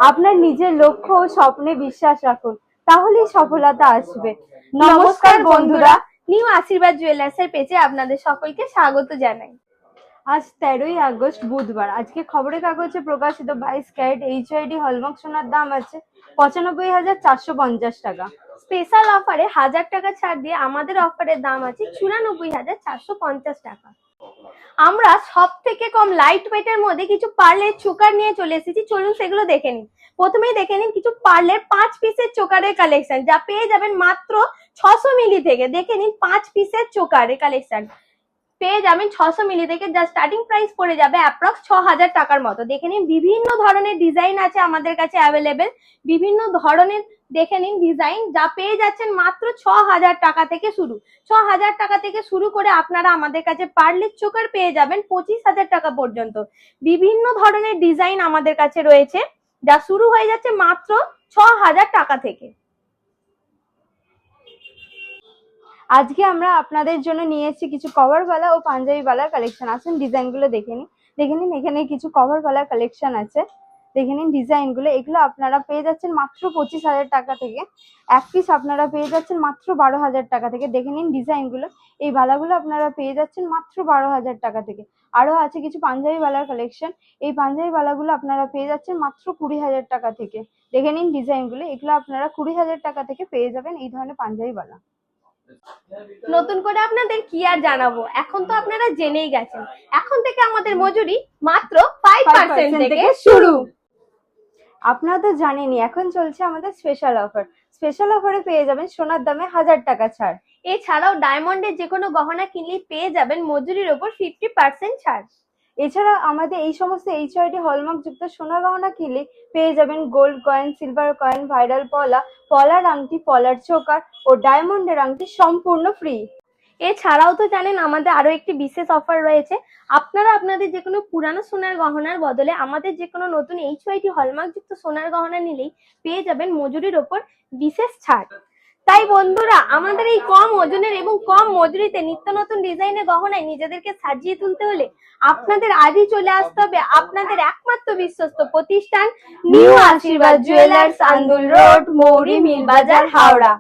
আপনার নিজের লক্ষ্য ও স্বপ্নে বিশ্বাস রাখুন, তাহলেই সফলতা আসবে। নমস্কার বন্ধুরা, নিউ আশীর্বাদ জুয়েলার্সের পেজে আপনাদের সকলকে স্বাগত জানাই। আজ 13ই আগস্ট বুধবার। আজকে খবরের কাগজে প্রকাশিত 22 ক্যারেট HID হলমার্ক সোনার দাম আছে 95,450 টাকা। স্পেশাল অফারে 1000 টাকা ছাড় দিয়ে আমাদের অফারের দাম আছে 94,450 টাকা। আমরা সব থেকে কম লাইট ওয়েটের মধ্যে কিছু পার্লের চোকার নিয়ে চলে এসেছি, চলুন সেগুলো দেখে নিন। প্রথমেই দেখে নিন কিছু পার্লের 5 পিসের চোকারের কালেকশন, যা পেয়ে যাবেন মাত্র 600 মিলি থেকে। দেখে নিন 5 পিসের চোকারের কালেকশন পেয়ে যাবেন 600 মিলি থেকে, যা স্টার্টিং প্রাইস পড়ে যাবে অ্যাপ্রক্স 6000 টাকার মতো। দেখে নিন বিভিন্ন ধরনের ডিজাইন আছে আমাদের কাছে অ্যাভেলেবেল, বিভিন্ন ধরনের দেখে নিন ডিজাইন, যা পেয়ে যাচ্ছেন মাত্র 6000 টাকা থেকে শুরু। 6000 টাকা থেকে শুরু করে আপনারা আমাদের কাছে পার্লের চোকার পেয়ে যাবেন 25,000 টাকা পর্যন্ত। বিভিন্ন ধরনের ডিজাইন আমাদের কাছে রয়েছে, যা শুরু হয়ে যাচ্ছে মাত্র 6000 টাকা থেকে। আজকে আমরা আপনাদের জন্য নিয়ে এসেছি কিছু কভার বালা ও পাঞ্জাবি বালার কালেকশন। আসুন ডিজাইনগুলো দেখে নিন। এখানে কিছু কভার বালার কালেকশন আছে। দেখে নিন ডিজাইনগুলো। এগুলো আপনারা পেয়ে যাচ্ছেন মাত্র 25,000 টাকা থেকে। এক পিস আপনারা পেয়ে যাচ্ছেন মাত্র 12,000 টাকা থেকে। দেখে নিন ডিজাইনগুলো। এই বালাগুলো আপনারা পেয়ে যাচ্ছেন মাত্র 12,000 টাকা থেকে। আরো আছে কিছু পাঞ্জাবি বালার কালেকশন। এই পাঞ্জাবি বালাগুলো আপনারা পেয়ে যাচ্ছেন মাত্র 20,000 টাকা থেকে। দেখে নিন ডিজাইনগুলো। এগুলো আপনারা 20,000 টাকা থেকে পেয়ে যাবেন এই ধরনের পাঞ্জাবি বালা। নতুন করে আপনাদের কি আর জানাবো, এখন তো আপনারা জেনেই গেছেন। এখন থেকে আমাদের মজুরি মাত্র 5% থেকে শুরু। আপনারা তো জানেনই, এখন চলছে আমাদের স্পেশাল অফার। স্পেশাল অফারে পেয়ে যাবেন সোনার দামে 1000 টাকা ছাড়। এছাড়াও ডায়মন্ডের যে কোনো গহনা কিনলে পেয়ে যাবেন মজুরির ওপর 50% ছাড়। এছাড়া আমাদের এই সমস্ত HID হলমার্ক যুক্ত সোনার গহনা কিনলে পেয়ে যাবেন gold coin, silver coin, viral পলা, পলার আংটি, পলার চোকার ও ডায়মন্ডের আংটি সম্পূর্ণ ফ্রি। এছাড়াও তো জানেন আমাদের আরো একটি বিশেষ অফার রয়েছে। আপনারা আপনাদের যে কোনো পুরানো সোনার গহনার বদলে আমাদের যে কোনো নতুন HID হলমার্ক যুক্ত সোনার গহনা নিলেই পেয়ে যাবেন মজুরির ওপর বিশেষ ছাড়। তাই বন্ধুরা, আমাদের এই কম ওজনের এবং কম মজুরিতে নিত্য নতুন ডিজাইনের গহনায় নিজেদেরকে সাজিয়ে তুলতে হলে আপনাদের আজই চলে আসতে হবে আপনাদের একমাত্র বিশ্বস্ত প্রতিষ্ঠান নিউ আশীর্বাদ জুয়েলার্স, আন্দুল রোড, মৌরি মিল বাজার, হাওড়া।